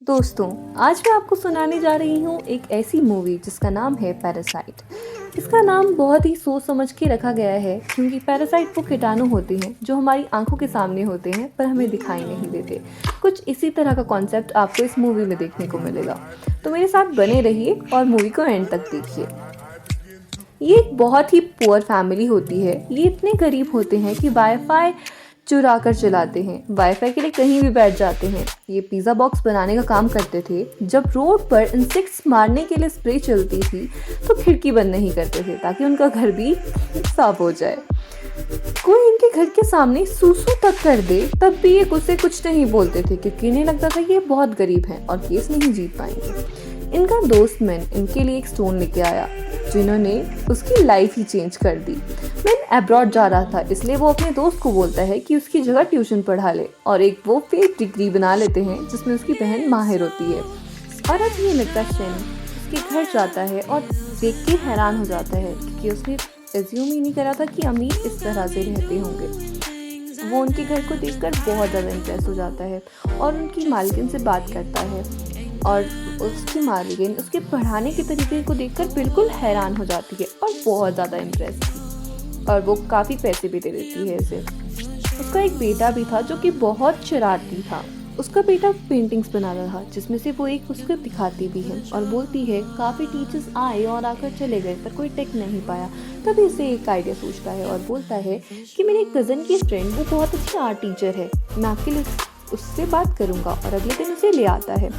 दोस्तों, आज मैं आपको सुनाने जा रही हूँ एक ऐसी मूवी जिसका नाम है पैरासाइट। इसका नाम बहुत ही सोच समझ के रखा गया है क्योंकि पैरासाइट वो कीटाणु होते हैं जो हमारी आंखों के सामने होते हैं पर हमें दिखाई नहीं देते। कुछ इसी तरह का कॉन्सेप्ट आपको इस मूवी में देखने को मिलेगा। तो मेरे साथ बने रहिए और मूवी को एंड तक देखिए। ये एक बहुत ही पुअर फैमिली होती है। ये इतने गरीब होते हैं कि वाईफाई चुरा कर चलाते हैं, वाईफाई के लिए कहीं भी बैठ जाते हैं। ये पिज़्ज़ा बॉक्स बनाने का काम करते थे। जब रोड पर इंसेक्ट्स मारने के लिए स्प्रे चलती थी तो खिड़की बंद नहीं करते थे ताकि उनका घर भी साफ हो जाए। कोई इनके घर के सामने सूसू तक कर दे तब भी ये उसे कुछ नहीं बोलते थे क्योंकि इन्हें लगता था ये बहुत गरीब हैं और केस नहीं जीत पाएंगे। इनका दोस्त मैन इनके लिए एक स्टोन लेके आया जिन्होंने उसकी लाइफ ही चेंज कर दी। मैन अब्रॉड जा रहा था इसलिए वो अपने दोस्त को बोलता है कि उसकी जगह ट्यूशन पढ़ा ले और एक वो फेक डिग्री बना लेते हैं जिसमें उसकी बहन माहिर होती है। और अब ये लड़का शेन उसके घर जाता है और देख के हैरान हो जाता है क्योंकि उसने एज्यूम ही नहीं करा था कि अमीर इस तरह से रहते होंगे। वो उनके घर को देखकर बहुत ज़्यादा इम्प्रेस हो जाता है और उनकी मालकिन से बात करता है और उसकी मालकिन उसके पढ़ाने के तरीके को देखकर बिल्कुल हैरान हो जाती है और बहुत ज़्यादा इम्प्रेस थी और वो काफ़ी पैसे भी दे देती है इसे। उसका एक बेटा भी था जो कि बहुत शरारती था। उसका बेटा पेंटिंग्स बनाता था जिसमें से वो एक उसको दिखाती भी है और बोलती है काफ़ी टीचर्स आए और आकर चले गए पर कोई टेक नहीं पाया। तभी इसे एक आइडिया सोचता है और बोलता है कि मेरे कज़न की फ्रेंड वो बहुत अच्छी आर्ट टीचर है, मैं आपके लिए उससे बात करूँगा और अगले दिन उसे ले आता है।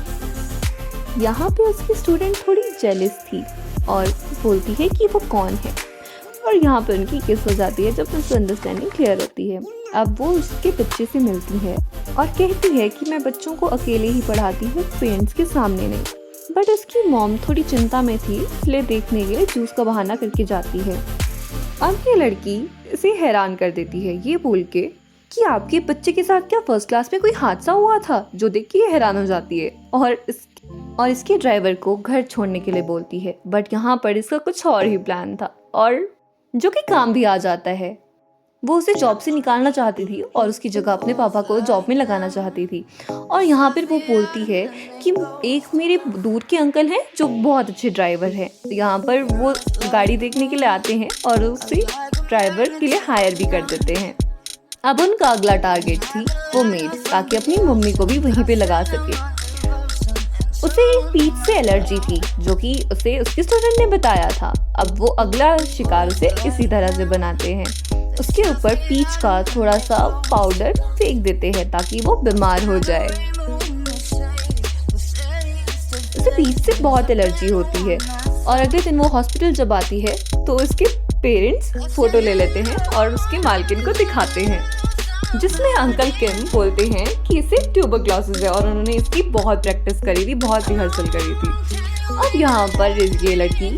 यहाँ पे उसकी स्टूडेंट थोड़ी जेलस थी और बोलती है कि वो कौन है और यहाँ पे उनकी किस हो जाती है जब उसकी अंडरस्टैंडिंग क्लियर होती है। अब वो उसके बच्चे से मिलती है और कहती है कि मैं बच्चों को अकेले ही पढ़ाती हूँ, पेरेंट्स के सामने नहीं। बट उसकी मॉम थोड़ी चिंता में थी इसलिए देखने के लिए जूस का बहाना करके जाती है। अब ये लड़की इसे हैरान कर देती है ये बोल के कि आपके बच्चे के साथ क्या फर्स्ट क्लास में कोई हादसा हुआ था, जो देख के ये हैरान हो जाती है और इसके ड्राइवर को घर छोड़ने के लिए बोलती है। बट यहाँ पर इसका कुछ और ही प्लान था और जो कि काम भी आ जाता है। वो उसे जॉब से निकालना चाहती थी और उसकी जगह अपने पापा को जॉब में लगाना चाहती थी। और यहाँ पर वो बोलती है कि एक मेरे दूर के अंकल हैं जो बहुत अच्छे ड्राइवर हैं। यहाँ पर वो गाड़ी देखने के लिए आते हैं और उसे ड्राइवर के लिए हायर भी कर देते हैं। अब उनका अगला टारगेट थी वो मेड, ताकि अपनी मम्मी को भी वहीं पे लगा सके। उसे पीच से एलर्जी थी जो कि उसे उसके स्टूडेंट ने बताया था। अब वो अगला शिकार उसे इसी तरह से बनाते हैं, उसके ऊपर पीच का थोड़ा सा पाउडर फेंक देते हैं ताकि वो बीमार हो जाए। उसे पीच से बहुत एलर्जी होती है और अगले दिन वो हॉस्पिटल जब आती है तो उसके पेरेंट्स फोटो ले लेते हैं और उसकी मालकिन को दिखाते हैं जिसमें अंकल किम बोलते हैं कि इसे ट्यूबरक्लोसिस है और उन्होंने इसकी बहुत प्रैक्टिस करी थी, बहुत रिहर्सल करी थी। अब यहाँ पर ये लड़की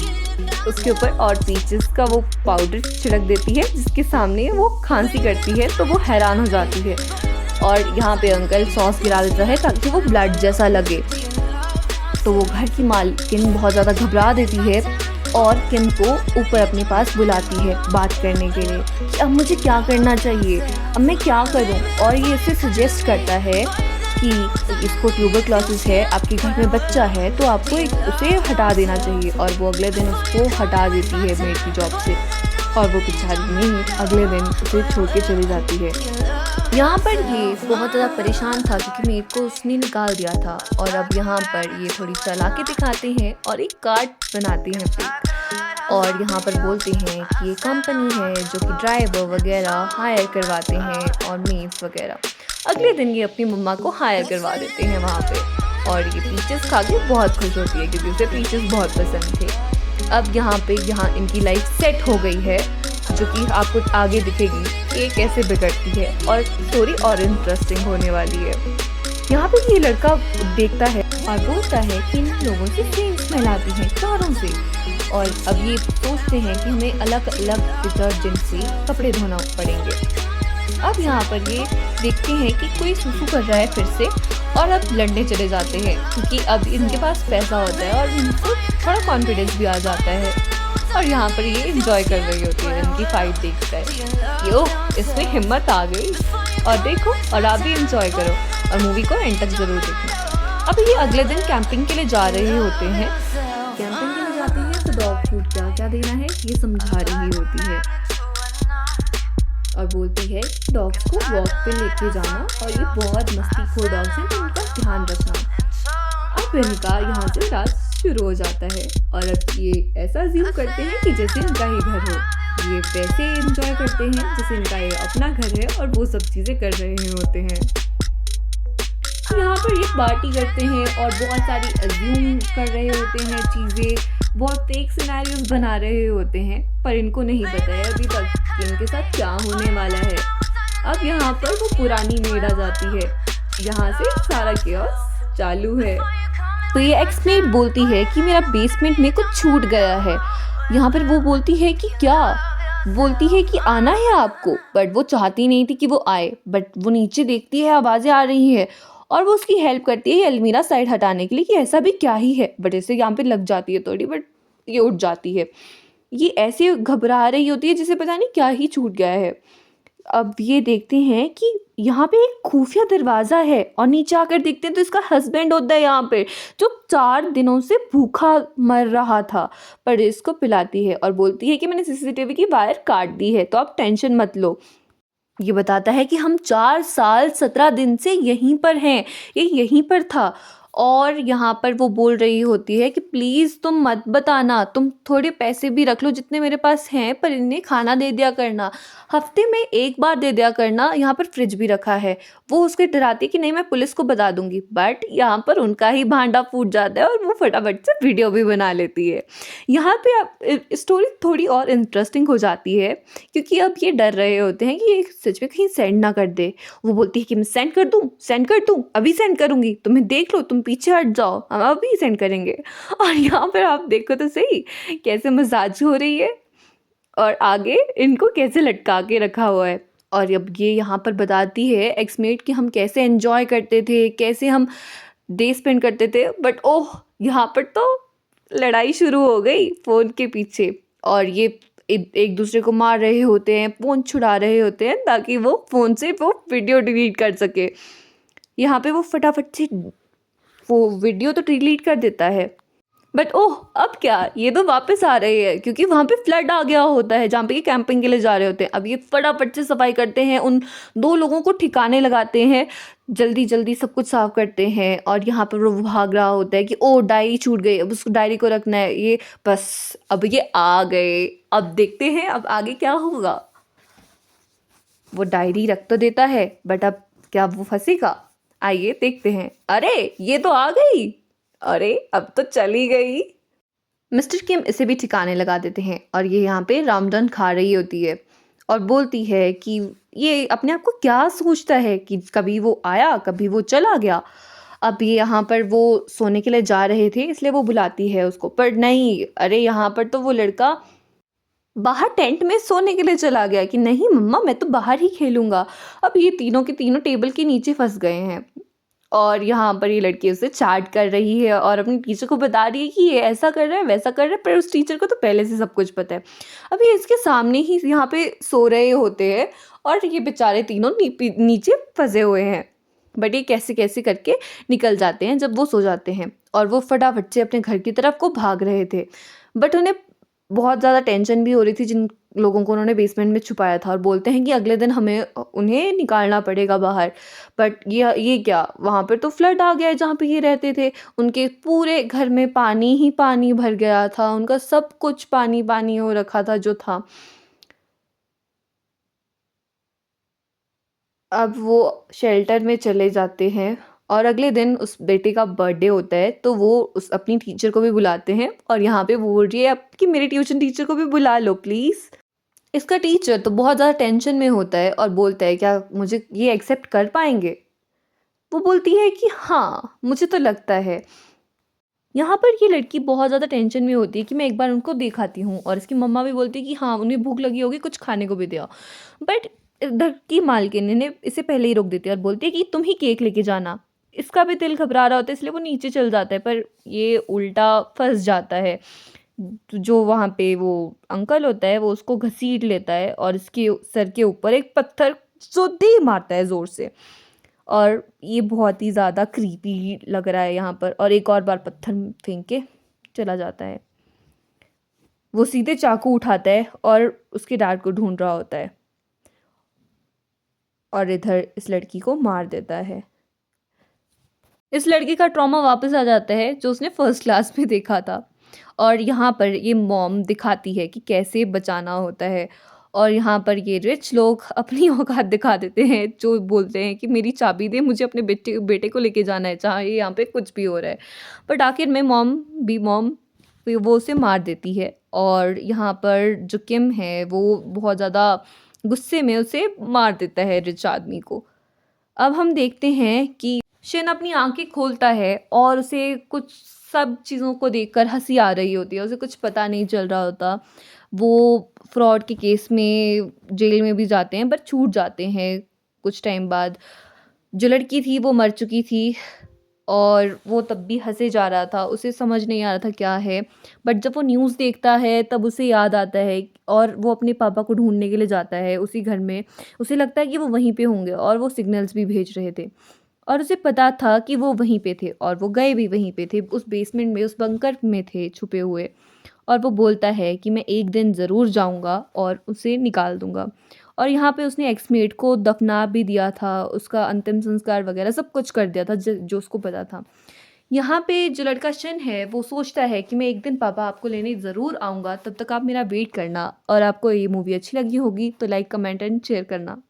उसके ऊपर और पीचेस का वो पाउडर छिड़क देती है जिसके सामने वो खांसी करती है तो वो हैरान हो जाती है और यहाँ पे अंकल सॉस गिरा देता है ताकि वो ब्लड जैसा लगे। तो वो घर की मालकिन बहुत ज़्यादा घबरा देती है और किम को ऊपर अपने पास बुलाती है बात करने के लिए कि अब मुझे क्या करना चाहिए, अब मैं क्या करूं। और ये इसे सजेस्ट करता है कि इसको ट्यूबरक्लोसिस है, आपके घर में बच्चा है तो आपको उसे हटा देना चाहिए। और वो अगले दिन उसको हटा देती है मेड की जॉब से और वो बेचारी नहीं अगले दिन उसे छोड़ के चली जाती है। यहाँ पर ये बहुत ज़्यादा परेशान था क्योंकि मेड को उसने निकाल दिया था और अब यहाँ पर ये थोड़ी चालाकी दिखाते हैं और एक कार्ड बनाते हैं फेक और यहाँ पर बोलते हैं कि ये कंपनी है जो कि ड्राइवर वगैरह हायर करवाते हैं और मेड्स वगैरह। अगले दिन ये अपनी मम्मा को हायर करवा देते हैं वहाँ पे और ये पीचेस खा के बहुत खुश होती है क्योंकि उसे पीचेस बहुत पसंद थे। अब यहाँ इनकी लाइफ सेट हो गई है जो कि आपको आगे दिखेगी कि ये कैसे बिगड़ती है और स्टोरी और इंटरेस्टिंग होने वाली है। यहाँ पे ये लड़का देखता है और बोलता है कि इन लोगों से सेम स्मेल आती है कारों से और अब ये सोचते हैं कि हमें अलग अलग डिटर्जेंट से कपड़े धोना पड़ेंगे। अब यहाँ पर ये देखते हैं कि कोई सुसु कर रहा है फिर से और अब लड़ने चले जाते हैं क्योंकि अब इनके पास पैसा होता है और इनको थोड़ा कॉन्फिडेंस भी आ जाता है। और यहाँ पर ये एंजॉय कर रही होती है इनकी फाइट देखकर। यो इसमें हिम्मत आ गई और देखो और आप भी एंजॉय करो और मूवी को एंड तक जरूर देखना। अब ये अगले दिन कैंपिंग के लिए जा रहे होते हैं। कैंपिंग के लिए जाते हैं तो डॉग फूड क्या क्या देना है ये समझा रही होती है और बोलती है कि डॉग्स को वॉक पे लेके जाना और ये बहुत मस्तीखोर डॉग्स हैं तो उनका ध्यान रखना। अब इनका यहाँ से रात शुरू हो जाता है और अब ये ऐसा अज्यूम करते हैं कि जैसे इनका ही घर हो। ये वैसे एंजॉय करते हैं जैसे इनका ये अपना घर है और वो सब चीज़ें कर रहे होते हैं। यहाँ पर ये पार्टी करते हैं और बहुत सारी अज्यूम कर रहे होते हैं चीज़ें, बहुत फेक सिनेरियोज बना रहे होते हैं, पर इनको नहीं पता है अभी तक कि इनके साथ क्या होने वाला है। अब यहाँ पर वो पुरानी मेड आ जाती है, यहाँ से सारा केओस चालू है। तो ये एक्समेट बोलती है कि मेरा बेसमेंट में कुछ छूट गया है। यहाँ पर वो बोलती है कि क्या, बोलती है कि आना है आपको, बट वो चाहती नहीं थी कि वो आए, बट वो नीचे देखती है आवाज़ें आ रही है और वो उसकी हेल्प करती है ये अलमीरा साइड हटाने के लिए कि ऐसा भी क्या ही है, बट ऐसे यहाँ पे लग जाती है थोड़ी, बट ये उठ जाती है। ये ऐसे घबरा रही होती है जिसे पता नहीं क्या ही छूट गया है। अब ये देखते हैं कि यहाँ पे एक खुफिया दरवाज़ा है और नीचे आकर देखते हैं तो इसका हस्बैंड होता है यहाँ पे, जो 4 दिनों से भूखा मर रहा था, पर इसको पिलाती है और बोलती है कि मैंने सीसीटीवी की वायर काट दी है तो आप टेंशन मत लो। ये बताता है कि हम 4 साल 17 दिन से यहीं पर हैं, ये यहीं पर था। और यहाँ पर वो बोल रही होती है कि प्लीज़ तुम मत बताना, तुम थोड़े पैसे भी रख लो जितने मेरे पास हैं, पर इन्हें खाना दे दिया करना, हफ्ते में 1 बार दे दिया करना, यहाँ पर फ्रिज भी रखा है। वो उसके डराती है कि नहीं मैं पुलिस को बता दूंगी, बट यहाँ पर उनका ही भांडा फूट जाता है और वो फटाफट से वीडियो भी बना लेती है। यहाँ पे अब स्टोरी थोड़ी और इंटरेस्टिंग हो जाती है क्योंकि अब ये डर रहे होते हैं कि ये सच में कहीं सेंड ना कर दे। वो बोलती है कि मैं सेंड कर दूँ, अभी सेंड करूँगी, तुम्हें देख लो, तुम पीछे हट जाओ, हम अभी सेंड करेंगे। और यहाँ पर आप देखो तो सही कैसे मसाज हो रही है और आगे इनको कैसे लटका के रखा हुआ है। और अब ये यहाँ पर बताती है एक्समेट कि हम कैसे एंजॉय करते थे, कैसे हम डे स्पेंड करते थे, बट ओह यहाँ पर तो लड़ाई शुरू हो गई फ़ोन के पीछे और ये एक दूसरे को मार रहे होते हैं, फ़ोन छुड़ा रहे होते हैं ताकि वो फ़ोन से वो वीडियो डिलीट कर सके। यहाँ पे वो फटाफट से वो वीडियो तो डिलीट कर देता है, बट ओह अब क्या, ये तो वापस आ रहे हैं क्योंकि वहाँ पे फ्लड आ गया होता है जहाँ पे ये कैंपिंग के लिए जा रहे होते हैं। अब ये फटाफट से सफाई करते हैं, उन 2 लोगों को ठिकाने लगाते हैं, जल्दी जल्दी सब कुछ साफ करते हैं और यहाँ पर वो भाग रहा होता है कि ओ डायरी छूट गई, अब उस डायरी को रखना है। ये बस अब ये आ गए, अब देखते हैं अब आगे क्या होगा। वो डायरी रख तो देता है बट अब क्या वो फंसेगा, आइए देखते हैं। अरे ये तो आ गई, अरे अब तो चली गई। मिस्टर किम इसे भी ठिकाने लगा देते हैं और ये यहाँ पे रामदन खा रही होती है और बोलती है कि ये अपने आप को क्या सोचता है कि कभी वो आया कभी वो चला गया। अब ये यहाँ पर वो सोने के लिए जा रहे थे इसलिए वो बुलाती है उसको, पर नहीं, अरे यहाँ पर तो वो लड़का बाहर टेंट में सोने के लिए चला गया कि नहीं मम्मा मैं तो बाहर ही खेलूंगा। अब ये तीनों के तीनों टेबल के नीचे फंस गए हैं और यहाँ पर ये लड़की उससे चैट कर रही है और अपनी टीचर को बता रही है कि ये ऐसा कर रहा है वैसा कर रहा है, पर उस टीचर को तो पहले से सब कुछ पता है। अब ये इसके सामने ही यहाँ पे सो रहे होते हैं और ये बेचारे तीनों नीचे फंसे हुए हैं, बट ये कैसे कैसे करके निकल जाते हैं जब वो सो जाते हैं और वो फटाफट से अपने घर की तरफ को भाग रहे थे। बट उन्हें बहुत ज़्यादा टेंशन भी हो रही थी जिन लोगों को उन्होंने बेसमेंट में छुपाया था और बोलते हैं कि अगले दिन हमें उन्हें निकालना पड़ेगा बाहर। बट ये क्या, वहाँ पर तो फ्लड आ गया है जहाँ पे ये रहते थे, उनके पूरे घर में पानी ही पानी भर गया था, उनका सब कुछ पानी पानी हो रखा था जो था। अब वो शेल्टर में चले जाते हैं और अगले दिन उस बेटे का बर्थडे होता है तो वो उस अपनी टीचर को भी बुलाते हैं और यहाँ पे वो बोल रही है अब कि मेरी ट्यूशन टीचर को भी बुला लो प्लीज़। इसका टीचर तो बहुत ज़्यादा टेंशन में होता है और बोलता है क्या मुझे ये एक्सेप्ट कर पाएंगे। वो बोलती है कि हाँ मुझे तो लगता है। यहाँ पर ये लड़की बहुत ज़्यादा टेंशन में होती है कि मैं एक बार उनको दिखाती हूँ और इसकी मम्मा भी बोलती है कि हाँ उन्हें भूख लगी होगी कुछ खाने को भी दिया। बट इधर की मालकिन ने इसे पहले ही रोक देती है और बोलती है कि तुम ही केक लेके जाना। इसका भी दिल घबरा रहा होता है इसलिए वो नीचे चल जाता है, पर ये उल्टा फंस जाता है। जो वहाँ पे वो अंकल होता है वो उसको घसीट लेता है और इसके सर के ऊपर एक पत्थर जो दे मारता है ज़ोर से और ये बहुत ही ज़्यादा क्रीपी लग रहा है यहाँ पर। और एक और बार पत्थर फेंक के चला जाता है। वो सीधे चाकू उठाता है और उसके डैड को ढूंढ रहा होता है और इधर इस लड़की को मार देता है। इस लड़की का ट्रॉमा वापस आ जाता है जो उसने फर्स्ट क्लास में देखा था। और यहाँ पर ये मॉम दिखाती है कि कैसे बचाना होता है। और यहाँ पर ये रिच लोग अपनी औकात दिखा देते हैं, जो बोलते हैं कि मेरी चाबी दे, मुझे अपने बेटे बेटे को लेके जाना है, चाहे यहाँ पे कुछ भी हो रहा है। बट आखिर में मॉम वो उसे मार देती है। और यहाँ पर जो किम है वो बहुत ज़्यादा गुस्से में उसे मार देता है रिच आदमी को। अब हम देखते हैं कि शिन अपनी आंखें खोलता है और उसे कुछ सब चीज़ों को देखकर हंसी आ रही होती है, उसे कुछ पता नहीं चल रहा होता। वो फ्रॉड के केस में जेल में भी जाते हैं पर छूट जाते हैं कुछ टाइम बाद। जो लड़की थी वो मर चुकी थी और वो तब भी हंसे जा रहा था, उसे समझ नहीं आ रहा था क्या है। बट जब वो न्यूज़ देखता है तब उसे याद आता है और वो अपने पापा को ढूंढने के लिए जाता है उसी घर में। उसे लगता है कि वो वहीं पे होंगे और वो सिग्नल्स भी भेज रहे थे और उसे पता था कि वो वहीं पे थे और वो गए भी वहीं पे थे, उस बेसमेंट में, उस बंकर में थे छुपे हुए। और वो बोलता है कि मैं एक दिन ज़रूर जाऊंगा और उसे निकाल दूंगा। और यहाँ पे उसने एक्समेट को दफना भी दिया था, उसका अंतिम संस्कार वगैरह सब कुछ कर दिया था जो उसको पता था। यहाँ पे जो लड़का शन है वो सोचता है कि मैं एक दिन पापा आपको लेने ज़रूर आऊँगा, तब तक आप मेरा वेट करना। और आपको ये मूवी अच्छी लगी होगी तो लाइक कमेंट एंड शेयर करना।